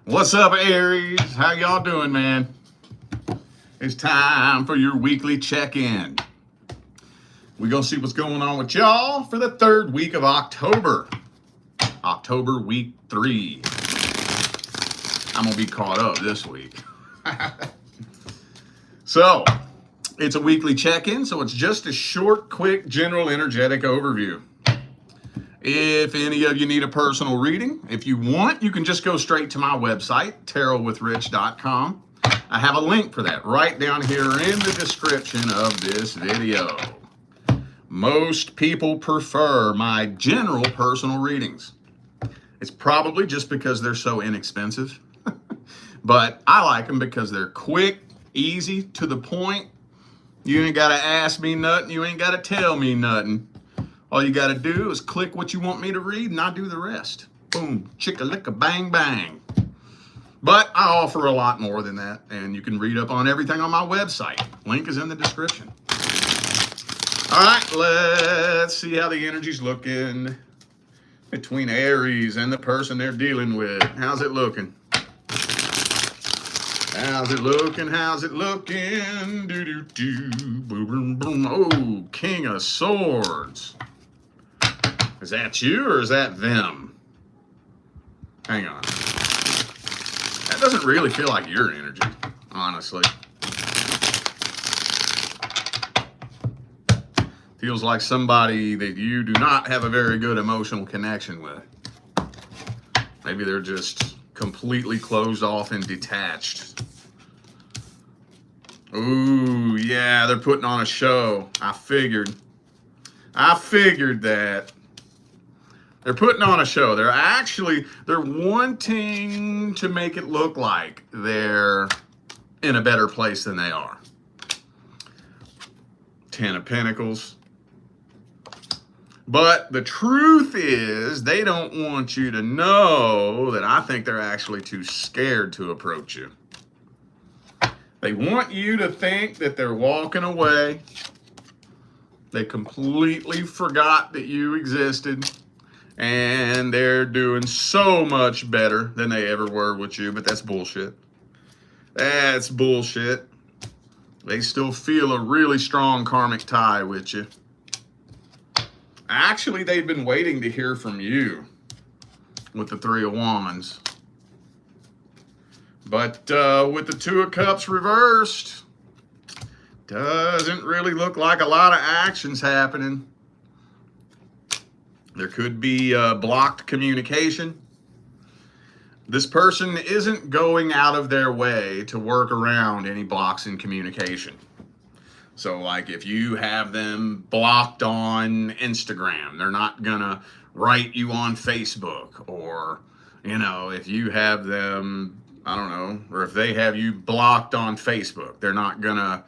What's up, Aries? How y'all doing, man? It's time for your weekly check-in. We're going to see what's going on with y'all for the third week of October. October week 3. I'm going to be caught up this week. So, it's a weekly check-in, so it's just a short, quick, general, energetic overview. If any of you need a personal reading, if you want, you can just go straight to my website, tarotwithrich.com. I have a link for that right down here in the description of this video. Most people prefer my general personal readings. It's probably just because they're so inexpensive, but I like them because they're quick, easy, to the point. You ain't got to ask me nothing. You ain't got to tell me nothing. All you got to do is click what you want me to read, and I do the rest. Boom, chicka-licka, bang, bang. But I offer a lot more than that, and you can read up on everything on my website. Link is in the description. All right, let's see how the energy's looking between Aries and the person they're dealing with. How's it looking? How's it looking? How's it looking? Do-do-do. Boom, boom, boom. Oh, King of Swords. Is that you or is that them? Hang on. That doesn't really feel like your energy, honestly. Feels like somebody that you do not have a very good emotional connection with. Maybe they're just completely closed off and detached. Ooh, yeah, they're putting on a show. I figured that. They're putting on a show. They're wanting to make it look like they're in a better place than they are. 10 of Pentacles. But the truth is, they don't want you to know that I think they're actually too scared to approach you. They want you to think that they're walking away. They completely forgot that you existed. And they're doing so much better than they ever were with you, but that's bullshit. That's bullshit. They still feel a really strong karmic tie with you. Actually, they've been waiting to hear from you with the 3 of Wands. But with the 2 of Cups reversed, doesn't really look like a lot of actions happening. There could be blocked communication. This person isn't going out of their way to work around any blocks in communication. So like if you have them blocked on Instagram, they're not gonna write you on Facebook, or, you know, if you have them, I don't know, or if they have you blocked on Facebook, they're not gonna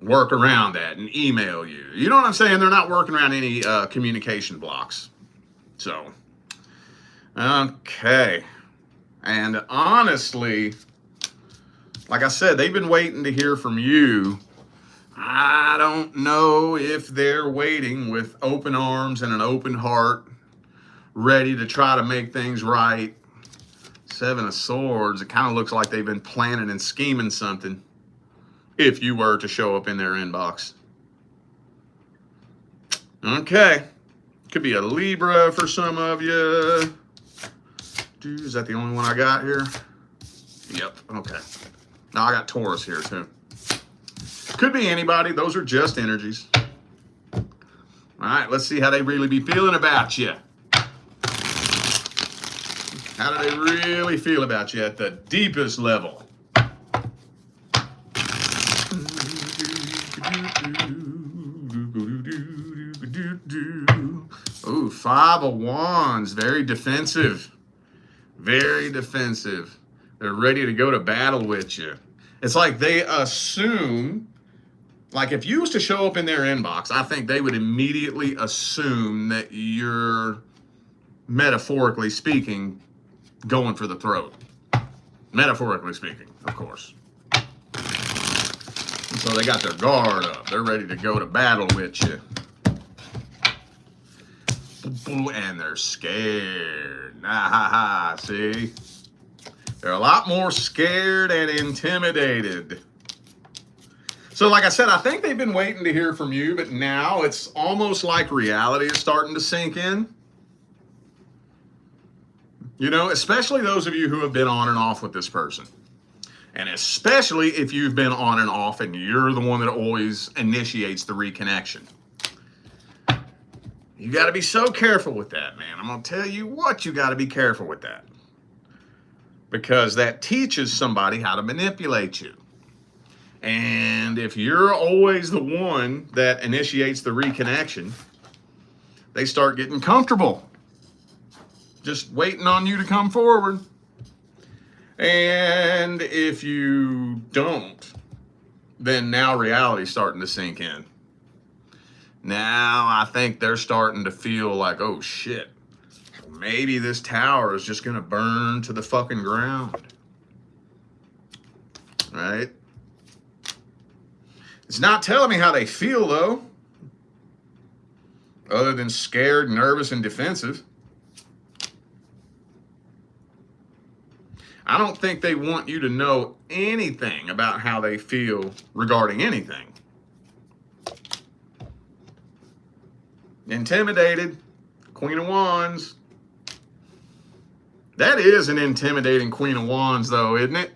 work around that and email you. You know what I'm saying? They're not working around any communication blocks. So, okay. And honestly, like I said, they've been waiting to hear from you. I don't know if they're waiting with open arms and an open heart, ready to try to make things right. 7 of Swords, it kind of looks like they've been planning and scheming something if you were to show up in their inbox. Okay. Could be a Libra for some of you. Dude, is that the only one I got here? Yep, okay. Now I got Taurus here too. Could be anybody. Those are just energies. All right, let's see how they really be feeling about you. How do they really feel about you at the deepest level? Ooh, 5 of Wands. Very defensive. Very defensive. They're ready to go to battle with you. It's like they assume, like if you was to show up in their inbox, I think they would immediately assume that you're, metaphorically speaking, going for the throat. Metaphorically speaking, of course. And so they got their guard up. They're ready to go to battle with you. And they're scared. Ah, ha, ha, see? They're a lot more scared and intimidated. So like I said, I think they've been waiting to hear from you, but now it's almost like reality is starting to sink in. You know, especially those of you who have been on and off with this person. And especially if you've been on and off and you're the one that always initiates the reconnection. You got to be so careful with that, man. I'm going to tell you what, you got to be careful with that. Because that teaches somebody how to manipulate you. And if you're always the one that initiates the reconnection, they start getting comfortable. Just waiting on you to come forward. And if you don't, then now reality's starting to sink in. Now I think they're starting to feel like, oh shit, maybe this tower is just gonna burn to the fucking ground. Right? It's not telling me how they feel though, other than scared, nervous, and defensive. I don't think they want you to know anything about how they feel regarding anything. Intimidated, Queen of Wands. That is an intimidating Queen of Wands though, isn't it?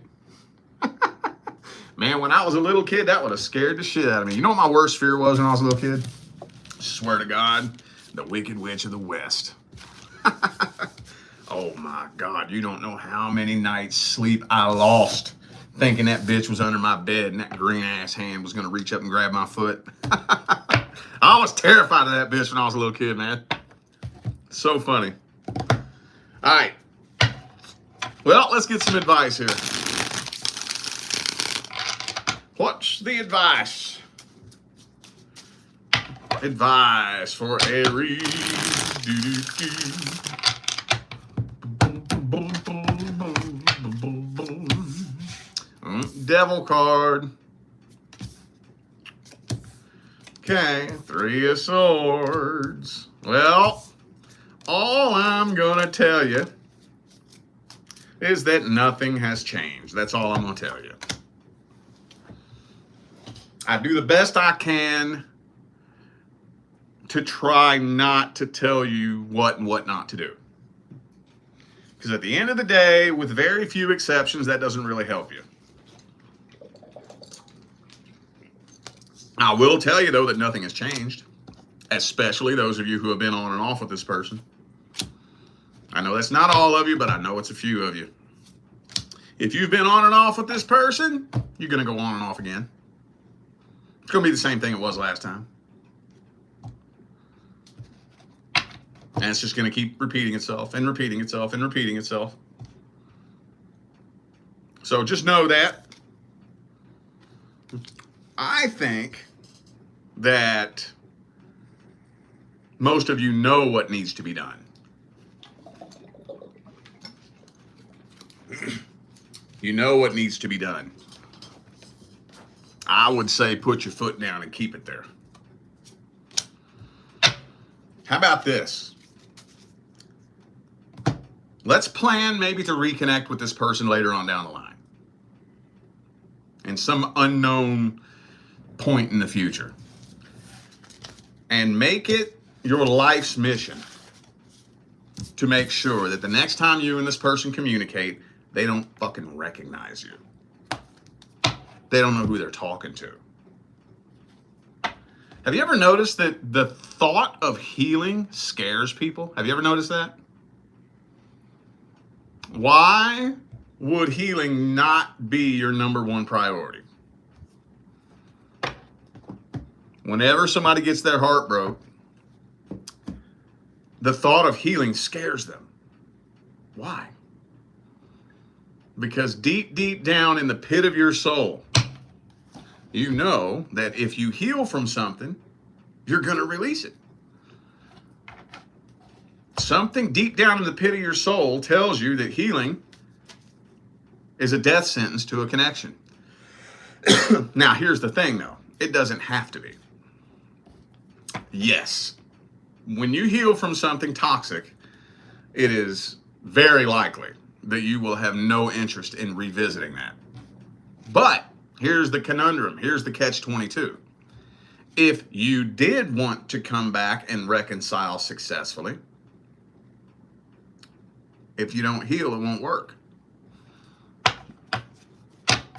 Man, when I was a little kid, that would have scared the shit out of me. You know what my worst fear was when I was a little kid? Swear to God, the Wicked Witch of the West. Oh my God, you don't know how many nights sleep I lost thinking that bitch was under my bed and that green ass hand was gonna reach up and grab my foot. I was terrified of that bitch when I was a little kid, man. So funny. All right. Well, let's get some advice here. What's the advice? Advice for Aries. Devil card. Okay, Three of Swords. Well, all I'm gonna tell you is that nothing has changed. That's all I'm gonna tell you. I do the best I can to try not to tell you what and what not to do. Because at the end of the day, with very few exceptions, that doesn't really help you. I will tell you, though, that nothing has changed, especially those of you who have been on and off with this person. I know that's not all of you, but I know it's a few of you. If you've been on and off with this person, you're going to go on and off again. It's going to be the same thing it was last time. And it's just going to keep repeating itself and repeating itself and repeating itself. So just know that. I think that most of you know what needs to be done. You know what needs to be done. I would say put your foot down and keep it there. How about this? Let's plan maybe to reconnect with this person later on down the line. In some unknown point in the future. And make it your life's mission to make sure that the next time you and this person communicate, they don't fucking recognize you. They don't know who they're talking to. Have you ever noticed that the thought of healing scares people? Have you ever noticed that? Why would healing not be your number one priority? Whenever somebody gets their heart broke, the thought of healing scares them. Why? Because deep, deep down in the pit of your soul, you know that if you heal from something, you're going to release it. Something deep down in the pit of your soul tells you that healing is a death sentence to a connection. Now, here's the thing, though. It doesn't have to be. Yes, when you heal from something toxic, it is very likely that you will have no interest in revisiting that. But here's the conundrum. Here's the catch-22. If you did want to come back and reconcile successfully, if you don't heal, it won't work.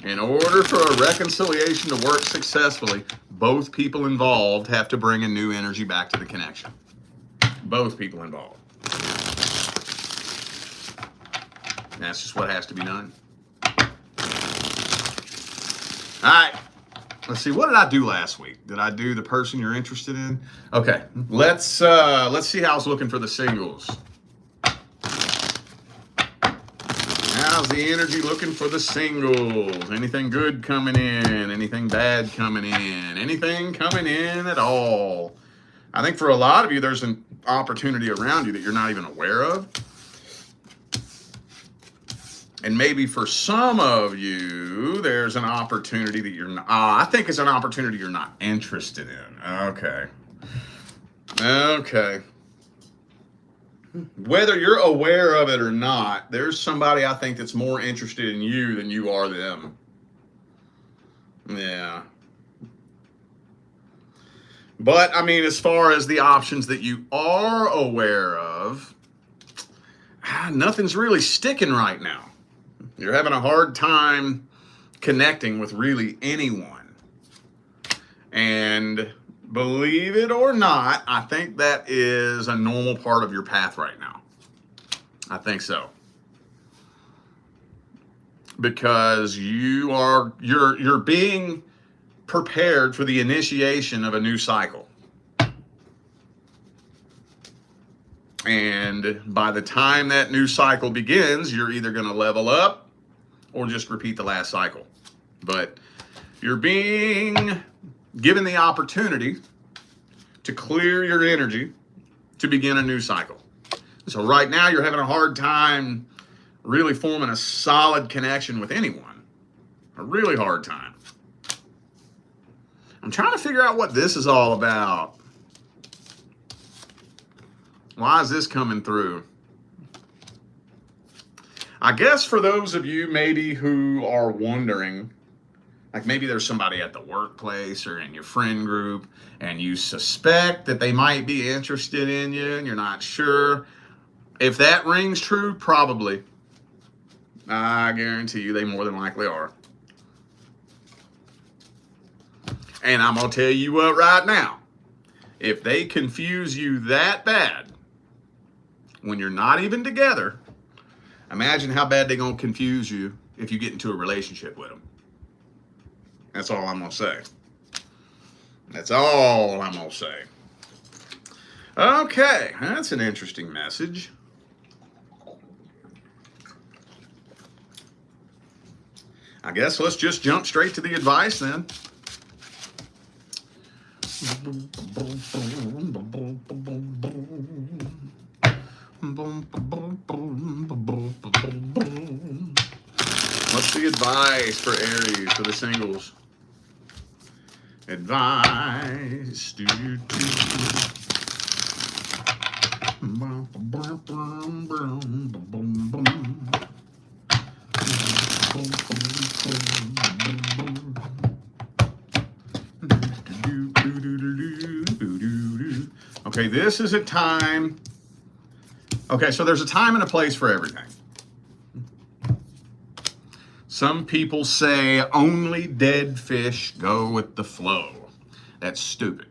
In order for a reconciliation to work successfully, both people involved have to bring a new energy back to the connection. Both people involved. And that's just what has to be done. All right. Let's see. What did I do last week? Did I do the person you're interested in? Okay. Let's see how it's looking for the singles. How's the energy looking for the singles? Anything good coming in? Anything bad coming in? Anything coming in at all? I think for a lot of you, there's an opportunity around you that you're not even aware of. And maybe for some of you, there's an opportunity that you're not, I think it's an opportunity you're not interested in. Okay. Okay. Whether you're aware of it or not, there's somebody I think that's more interested in you than you are them. Yeah. But, I mean, as far as the options that you are aware of, nothing's really sticking right now. You're having a hard time connecting with really anyone. And believe it or not, I think that is a normal part of your path right now. I think so. Because you're being prepared for the initiation of a new cycle. And by the time that new cycle begins, you're either going to level up or just repeat the last cycle. But you're being given the opportunity to clear your energy to begin a new cycle. So right now you're having a hard time really forming a solid connection with anyone. A really hard time. I'm trying to figure out what this is all about. Why is this coming through? I guess for those of you maybe who are wondering, like maybe there's somebody at the workplace or in your friend group and you suspect that they might be interested in you and you're not sure. If that rings true, probably. I guarantee you they more than likely are. And I'm going to tell you what right now. If they confuse you that bad, when you're not even together, imagine how bad they're going to confuse you if you get into a relationship with them. That's all I'm going to say. That's all I'm going to say. Okay, that's an interesting message. I guess let's just jump straight to the advice then. What's the advice for Aries, for the singles? Advice. Okay, this is a time. Okay, so there's a time and a place for everything. Some people say only dead fish go with the flow. That's stupid.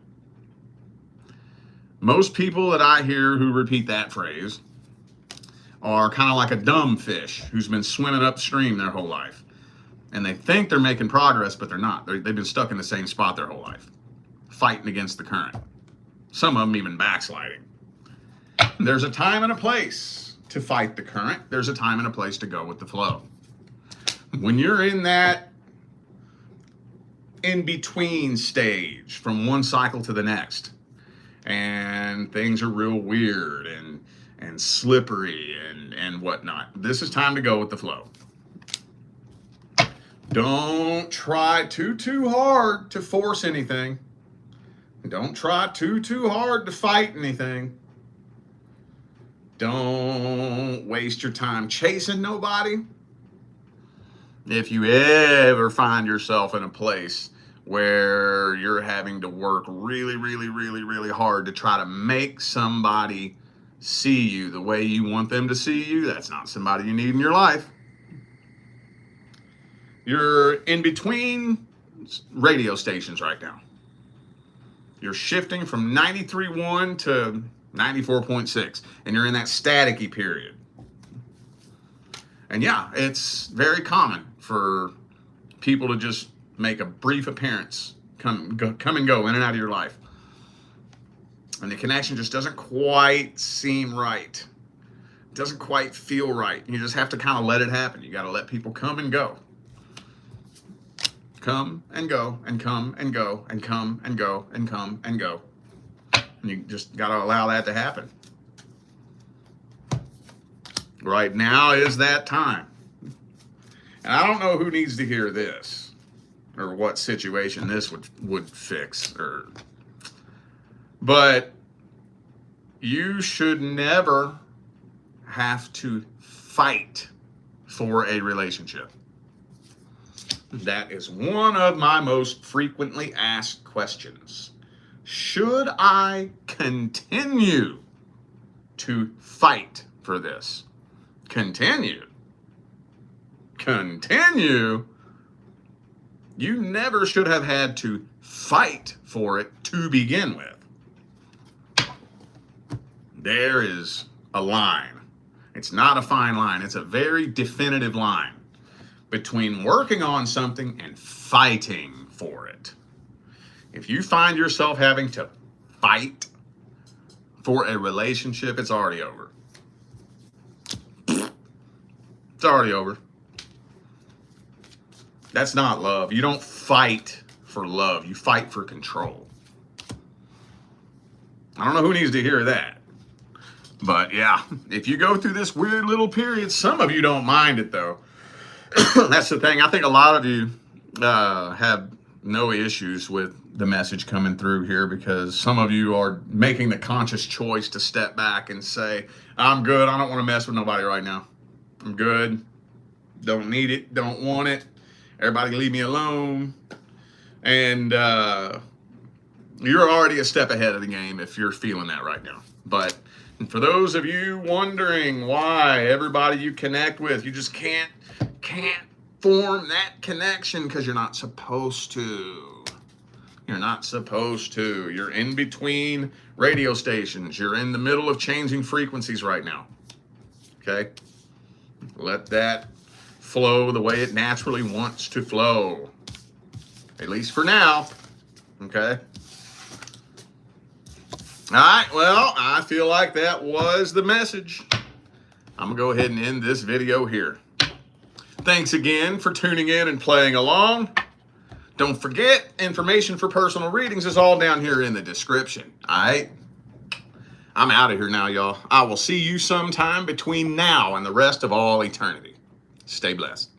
Most people that I hear who repeat that phrase are kind of like a dumb fish who's been swimming upstream their whole life. And they think they're making progress, but they're not. They've been stuck in the same spot their whole life, fighting against the current. Some of them even backsliding. There's a time and a place to fight the current. There's a time and a place to go with the flow. When you're in that in-between stage from one cycle to the next, and things are real weird and slippery and whatnot, this is time to go with the flow. Don't try too hard to force anything. Don't try too hard to fight anything. Don't waste your time chasing nobody. If you ever find yourself in a place where you're having to work really, really, really, really hard to try to make somebody see you the way you want them to see you, that's not somebody you need in your life. You're in between radio stations right now. You're shifting from 93.1 to 94.6, and you're in that staticky period. And yeah, it's very common for people to just make a brief appearance, come and go in and out of your life. And the connection just doesn't quite seem right. It doesn't quite feel right. You just have to kind of let it happen. You got to let people come and go. Come and go and come and go and come and go and come and go. And you just got to allow that to happen. Right now is that time. And I don't know who needs to hear this or what situation this would fix, but you should never have to fight for a relationship. That is one of my most frequently asked questions. Should I continue to fight for this? Continue. You never should have had to fight for it to begin with. There is a line. It's not a fine line. It's a very definitive line between working on something and fighting for it. If you find yourself having to fight for a relationship, it's already over. It's already over. That's not love. You don't fight for love. You fight for control. I don't know who needs to hear that. But yeah, if you go through this weird little period, some of you don't mind it though. That's the thing. I think a lot of you have no issues with the message coming through here because some of you are making the conscious choice to step back and say, I'm good. I don't want to mess with nobody right now. I'm good. Don't need it. Don't want it. Everybody leave me alone. And you're already a step ahead of the game if you're feeling that right now. But for those of you wondering why everybody you connect with, you just can't form that connection because you're not supposed to. You're not supposed to. You're in between radio stations. You're in the middle of changing frequencies right now. Okay? Let that flow the way it naturally wants to flow. At least for now. Okay? All right, well, I feel like that was the message. I'm going to go ahead and end this video here. Thanks again for tuning in and playing along. Don't forget, information for personal readings is all down here in the description. All right? I'm out of here now, y'all. I will see you sometime between now and the rest of all eternity. Stay blessed.